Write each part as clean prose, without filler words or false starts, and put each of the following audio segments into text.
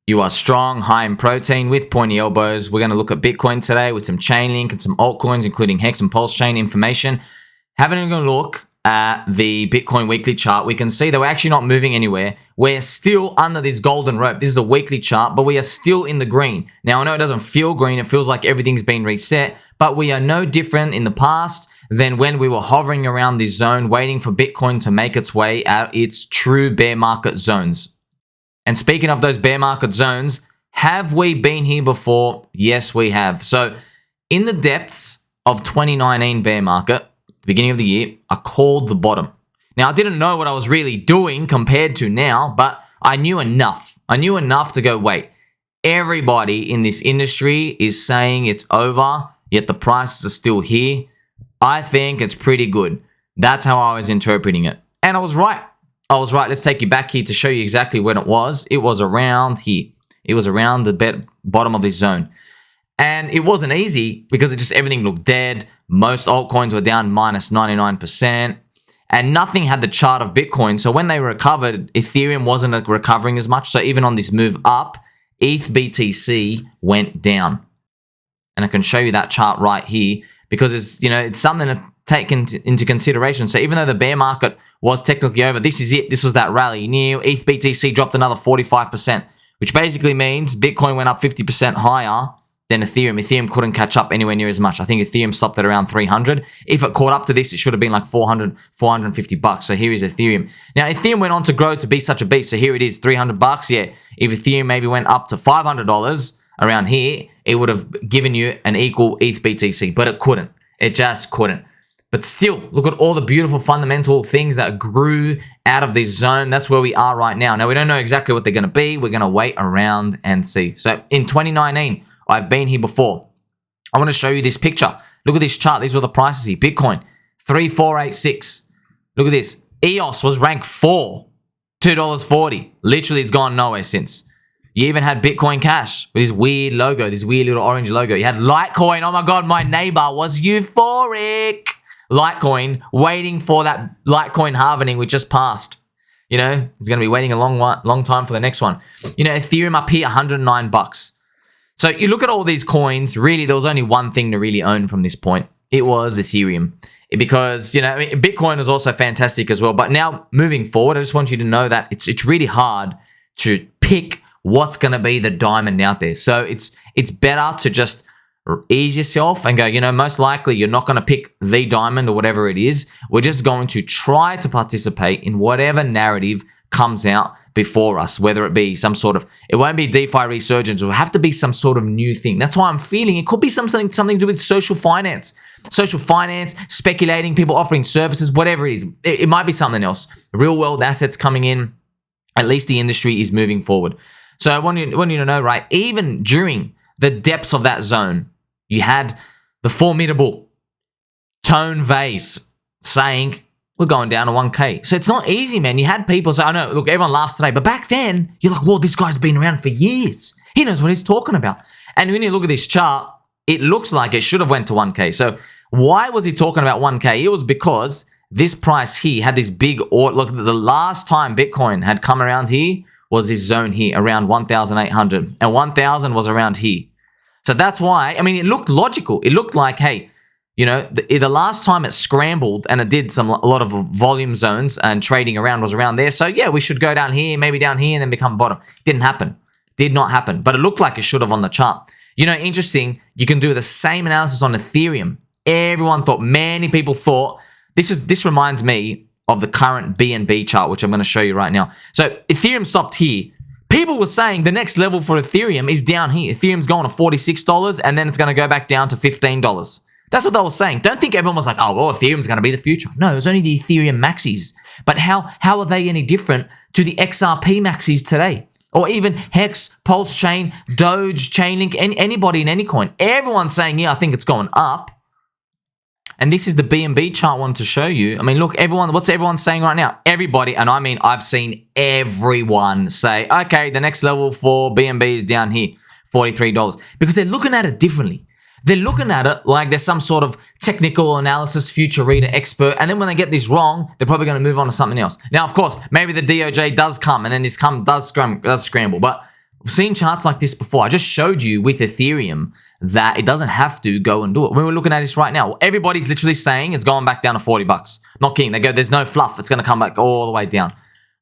You are strong, high in protein with pointy elbows. We're going to look at Bitcoin today with some Chainlink and some altcoins, including HEX and PulseChain information. Having a look at the Bitcoin weekly chart, we can see that we're actually not moving anywhere. We're still under this golden rope. This is a weekly chart, but we are still in the green. Now, I know it doesn't feel green. It feels like everything's been reset, but we are no different in the past than when we were hovering around this zone, waiting for Bitcoin to make its way out its true bear market zones. And speaking of those bear market zones, have we been here before? Yes, we have. So in the depths of 2019 bear market, beginning of the year, I called the bottom. Now, I didn't know what I was really doing compared to now, but I knew enough. I knew enough to go, wait, everybody in this industry is saying it's over, yet the prices are still here. I think it's pretty good. That's how I was interpreting it. And I was right. Let's take you back here to show you exactly when it was. It was around here. It was around the bottom of this zone. And it wasn't easy because everything looked dead. Most altcoins were down minus 99%. And nothing had the chart of Bitcoin. So when they recovered, Ethereum wasn't recovering as much. So even on this move up, ETH BTC went down. And I can show you that chart right here because it's something to take into consideration. So even though the bear market was technically over, this is it. This was that rally. New ETH BTC dropped another 45%, which basically means Bitcoin went up 50% higher than Ethereum. Ethereum couldn't catch up anywhere near as much. I think Ethereum stopped at around 300. If it caught up to this, it should have been like 400, 450 bucks. So here is Ethereum. Now, Ethereum went on to grow to be such a beast. So here it is, 300 bucks. Yeah, if Ethereum maybe went up to $500 around here, it would have given you an equal ETH BTC, but it couldn't. It just couldn't. But still, look at all the beautiful fundamental things that grew out of this zone. That's where we are right now. Now, we don't know exactly what they're going to be. We're going to wait around and see. So in 2019, I've been here before. I want to show you this picture. Look at this chart. These were the prices here. Bitcoin, 3,486. Look at this. EOS was ranked 4, $2.40. Literally, it's gone nowhere since. You even had Bitcoin Cash with this weird logo, this weird little orange logo. You had Litecoin. Oh my God, my neighbor was euphoric. Litecoin, waiting for that Litecoin halvening which just passed. He's going to be waiting a long time for the next one. Ethereum up here, 109 bucks. So you look at all these coins, really, there was only one thing to really own from this point. It was Ethereum. Because, Bitcoin was also fantastic as well. But now, moving forward, I just want you to know that it's really hard to pick what's going to be the diamond out there. So it's better to just ease yourself and go, most likely you're not going to pick the diamond or whatever it is. We're just going to try to participate in whatever narrative comes out before us, whether it be it won't be DeFi resurgence, it will have to be some sort of new thing. That's why I'm feeling it could be something to do with social finance, speculating, people offering services, whatever it is. It might be something else. Real world assets coming in. At least the industry is moving forward. So I want you to know, right, even during the depths of that zone, you had the formidable Tone Vase saying, we're going down to 1K. So it's not easy, man. You had people say, I know, look, everyone laughs today. But back then, you're like, whoa, this guy's been around for years. He knows what he's talking about. And when you look at this chart, it looks like it should have went to 1K. So why was he talking about 1K? It was because this price here had this big, look, the last time Bitcoin had come around here was this zone here, around 1,800. And 1,000 was around here. So that's why, it looked logical. It looked like, hey, the last time it scrambled and it did a lot of volume zones and trading around was around there. So yeah, we should go down here, maybe down here and then become bottom. Didn't happen. Did not happen. But it looked like it should have on the chart. Interesting, you can do the same analysis on Ethereum. Many people thought, this reminds me of the current BNB chart, which I'm going to show you right now. So Ethereum stopped here. People were saying the next level for Ethereum is down here. Ethereum's going to $46 and then it's going to go back down to $15. That's what they were saying. Don't think everyone was like, oh, well, Ethereum's going to be the future. No, it was only the Ethereum maxis. But how are they any different to the XRP maxis today? Or even Hex, PulseChain, Doge, Chainlink, anybody in any coin. Everyone's saying, yeah, I think it's going up. And this is the BNB chart I wanted to show you. Look, what's everyone saying right now? Everybody, and I've seen everyone say, okay, the next level for BNB is down here, $43. Because they're looking at it differently. They're looking at it like there's some sort of technical analysis, future reader expert. And then when they get this wrong, they're probably going to move on to something else. Now, of course, maybe the DOJ does come and then this does scramble. But We've seen charts like this before. I just showed you with Ethereum that it doesn't have to go and do it. When we're looking at this right now, everybody's literally saying it's going back down to 40 bucks. Not kidding. They go, there's no fluff. It's going to come back all the way down.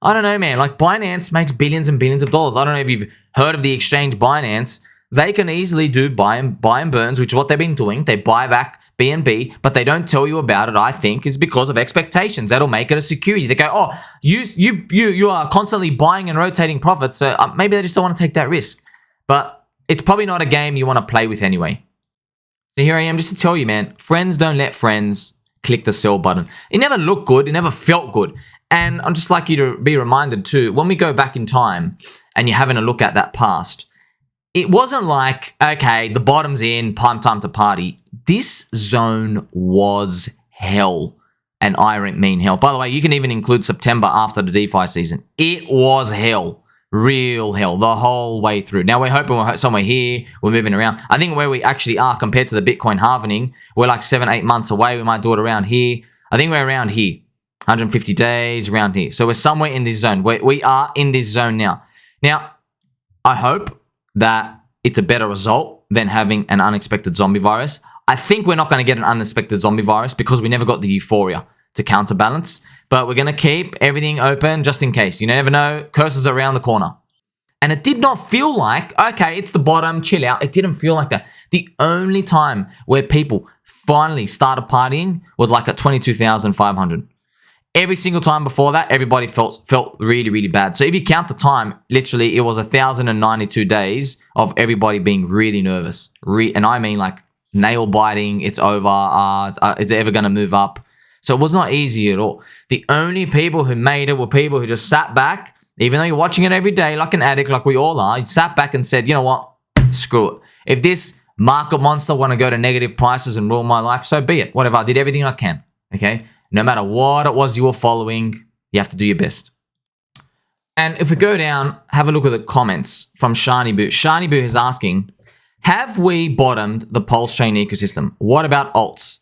I don't know, man. Like Binance makes billions and billions of dollars. I don't know if you've heard of the exchange Binance. They can easily do buy and burns, which is what they've been doing. They buy back BNB, but they don't tell you about it, I think, is because of expectations. That'll make it a security. They go, oh, you are constantly buying and rotating profits, so maybe they just don't want to take that risk. But it's probably not a game you want to play with anyway. So here I am just to tell you, man, friends don't let friends click the sell button. It never looked good. It never felt good. And I'd just like you to be reminded too, when we go back in time and you're having a look at that past, it wasn't like, okay, the bottom's in, time to party. This zone was hell, and I mean hell. By the way, you can even include September after the DeFi season. It was hell, real hell, the whole way through. Now, we're hoping we're somewhere here, we're moving around. I think where we actually are compared to the Bitcoin halvening, we're like 7-8 months away. We might do it around here. I think we're around here, 150 days, around here. So we're somewhere in this zone. We are in this zone now. Now, I hope that it's a better result than having an unexpected zombie virus. I think we're not going to get an unexpected zombie virus because we never got the euphoria to counterbalance. But we're going to keep everything open just in case. You never know. Curses are around the corner. And it did not feel like, okay, it's the bottom, chill out. It didn't feel like that. The only time where people finally started partying was like at 22,500. Every single time before that, everybody felt really, really bad. So if you count the time, literally, it was 1,092 days of everybody being really nervous. And I mean like nail biting, it's over, is it ever going to move up? So it was not easy at all. The only people who made it were people who just sat back, even though you're watching it every day like an addict, like we all are, you sat back and said, you know what, screw it. If this market monster want to go to negative prices and rule my life, so be it. Whatever, I did everything I can, okay? No matter what it was you were following, you have to do your best. And if we go down, have a look at the comments from Shani Boo. Shani Boo is asking, have we bottomed the PulseChain ecosystem? What about alts?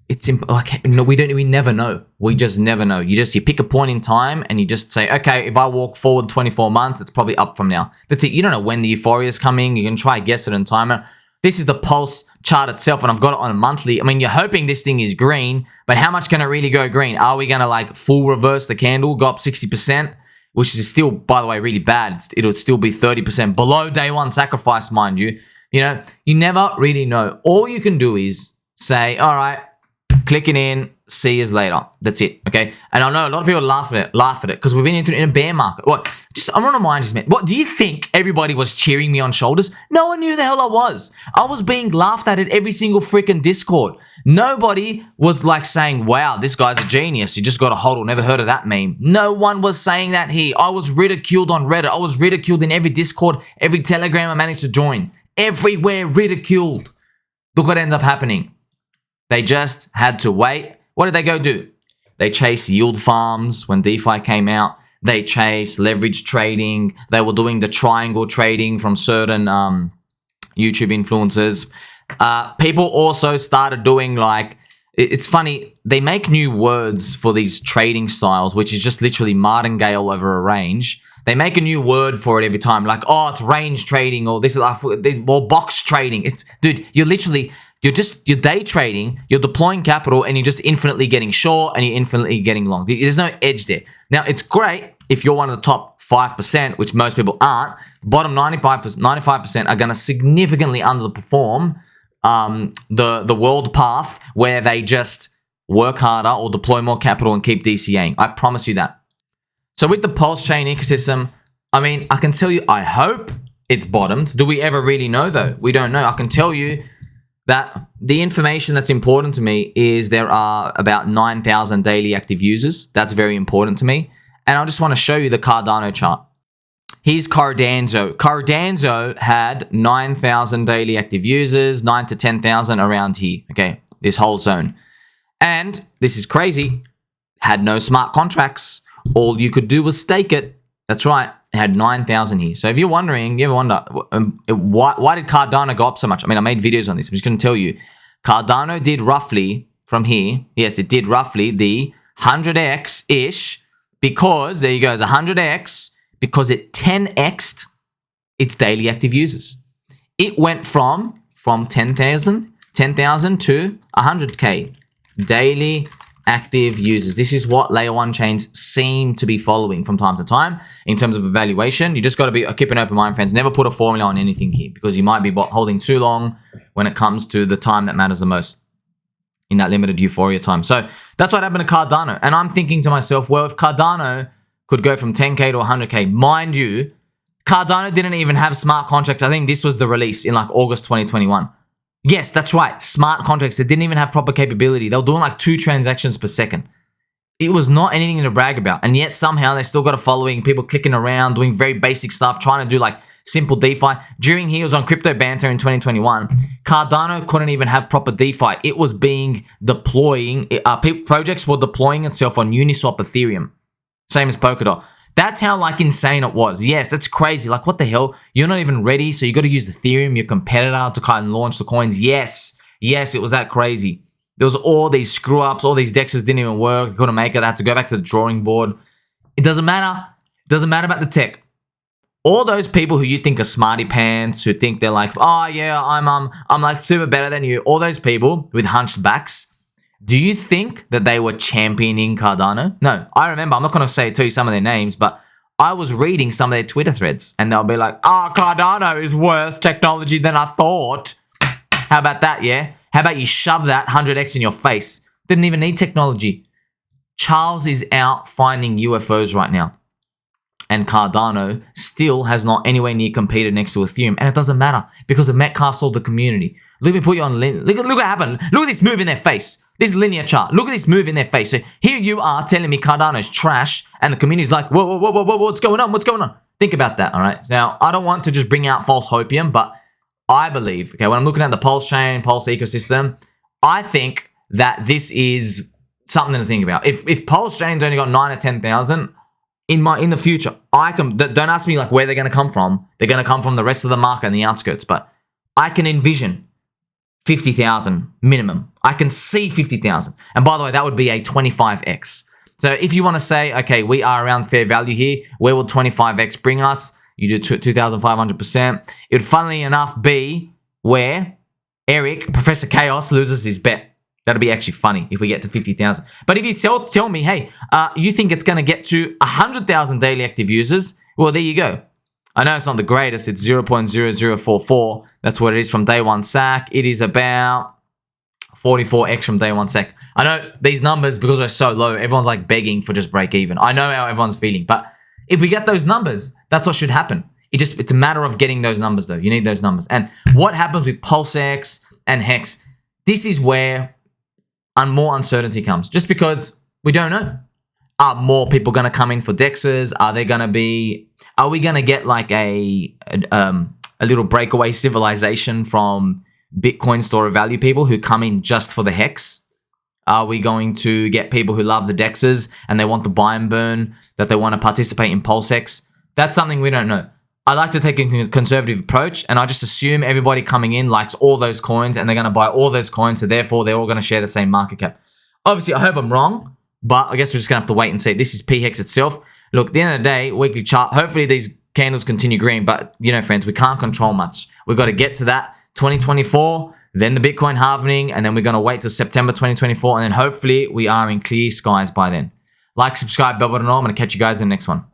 It's like, no, we never know. We just never know. You pick a point in time and you just say, okay, if I walk forward 24 months, it's probably up from now. That's it. You don't know when the euphoria is coming. You can try guess it and time it. This is the Pulse chart itself, and I've got it on a monthly. I mean, you're hoping this thing is green, but how much can it really go green? Are we going to like full reverse the candle, go up 60%, which is still, by the way, really bad. It'll still be 30% below day one sacrifice, mind you. You know, you never really know. All you can do is say, all right, click it in, see you later. That's it, okay? And I know a lot of people laugh at it because we've been in a bear market. What? I want to remind you, man. What do you think? Everybody was cheering me on shoulders? No one knew who the hell I was. I was being laughed at every single freaking Discord. Nobody was like saying, "Wow, this guy's a genius. You just got a hodl. Never heard of that meme." No one was saying that here. I was ridiculed on Reddit. I was ridiculed in every Discord, every Telegram I managed to join. Everywhere ridiculed. Look what ends up happening. They just had to wait. What did they go do? They chased yield farms when DeFi came out. They chased leverage trading. They were doing the triangle trading from certain YouTube influencers. People also started doing like, it's funny, they make new words for these trading styles, which is just literally martingale over a range. They make a new word for it every time, like, oh, it's range trading, or this is more box trading. Dude, you're day trading, you're deploying capital, and you're just infinitely getting short and you're infinitely getting long. There's no edge there. Now, it's great if you're one of the top 5%, which most people aren't. Bottom 95% are going to significantly underperform the world path where they just work harder or deploy more capital and keep DCAing. I promise you that. So with the PulseChain ecosystem, I mean, I can tell you, I hope it's bottomed. Do we ever really know though? We don't know. I can tell you that the information that's important to me is there are about 9,000 daily active users. That's very important to me. And I just want to show you the Cardano chart. Here's Cardano. Cardano had 9,000 daily active users, 9 to 10,000 around here. Okay, this whole zone. And this is crazy. Had no smart contracts. All you could do was stake it. That's right. It had 9,000 here. So if you're wondering, you ever wonder, why did Cardano go up so much? I mean, I made videos on this. I'm just going to tell you. Cardano did roughly from here. Yes, it did roughly the 100x-ish because, there you go, it's 100x because it 10x'd its daily active users. It went from 10,000 to 100K daily active users. This is what layer 1 chains seem to be following from time to time in terms of evaluation. You just got to be keep an open mind, friends. Never put a formula on anything here because you might be holding too long when it comes to the time that matters the most in that limited euphoria time. So that's what happened to Cardano. And I'm thinking to myself, well, if Cardano could go from 10K to 100K, mind you, Cardano didn't even have smart contracts. I think this was the release in like August 2021. Yes, that's right. Smart contracts. They didn't even have proper capability. They were doing like 2 transactions per second. It was not anything to brag about. And yet somehow they still got a following. People clicking around, doing very basic stuff, trying to do like simple DeFi. During he was on Crypto Banter in 2021, Cardano couldn't even have proper DeFi. It was projects were deploying itself on Uniswap Ethereum. Same as Polkadot. That's how like insane it was. Yes, that's crazy. Like what the hell? You're not even ready, so you got to use Ethereum, your competitor, to kind of launch the coins. Yes, it was that crazy. There was all these screw ups, all these dexes didn't even work. They couldn't make it. They had to go back to the drawing board. It doesn't matter. It doesn't matter about the tech. All those people who you think are smarty pants, who think they're like, oh yeah, I'm like super better than you. All those people with hunched backs. Do you think that they were championing Cardano? No, I remember. I'm not going to tell you some of their names, but I was reading some of their Twitter threads, and they'll be like, "Oh, Cardano is worse technology than I thought." How about that? Yeah. How about you shove that 100x in your face? Didn't even need technology. Charles is out finding UFOs right now, and Cardano still has not anywhere near competed next to Ethereum, and it doesn't matter because of Metcalf sold the community. Let me put you on. Look what happened. Look at this move in their face. This linear chart. Look at this move in their face. So here you are telling me Cardano's trash, and the community's like, whoa, what's going on? What's going on? Think about that, all right? Now, I don't want to just bring out false hopium, but I believe, okay, when I'm looking at the PulseChain, Pulse ecosystem, I think that this is something to think about. If PulseChain's only got 9 or 10,000, in the future, don't ask me like where they're going to come from. They're going to come from the rest of the market and the outskirts, but I can envision 50,000 minimum. I can see 50,000. And by the way, that would be a 25x. So if you want to say, okay, we are around fair value here, where will 25x bring us? You do 2,500%. It would funnily enough be where Eric, Professor Chaos, loses his bet. That'd be actually funny if we get to 50,000. But if you tell me, hey, you think it's going to get to 100,000 daily active users, well, there you go. I know it's not the greatest. It's 0.0044. That's what it is from day one SAC. It is about 44x from day one SAC. I know these numbers, because they're so low, everyone's like begging for just break even. I know how everyone's feeling. But if we get those numbers, that's what should happen. It's a matter of getting those numbers, though. You need those numbers. And what happens with PulseX and HEX? This is where more uncertainty comes. Just because we don't know. Are more people going to come in for DEXs? Are we going to get like a little breakaway civilization from Bitcoin store of value people who come in just for the HEX? Are we going to get people who love the DEXs and they want the buy and burn, that they want to participate in PulseX? That's something we don't know. I like to take a conservative approach, and I just assume everybody coming in likes all those coins and they're going to buy all those coins, so therefore they're all going to share the same market cap. Obviously, I hope I'm wrong, but I guess we're just going to have to wait and see. This is PHEX itself. Look, at the end of the day, weekly chart, hopefully these candles continue green, but you know, friends, we can't control much. We've got to get to that 2024, then the Bitcoin halving, and then we're going to wait till September 2024, and then hopefully we are in clear skies by then. Like, subscribe, bell button on. I'm going to catch you guys in the next one.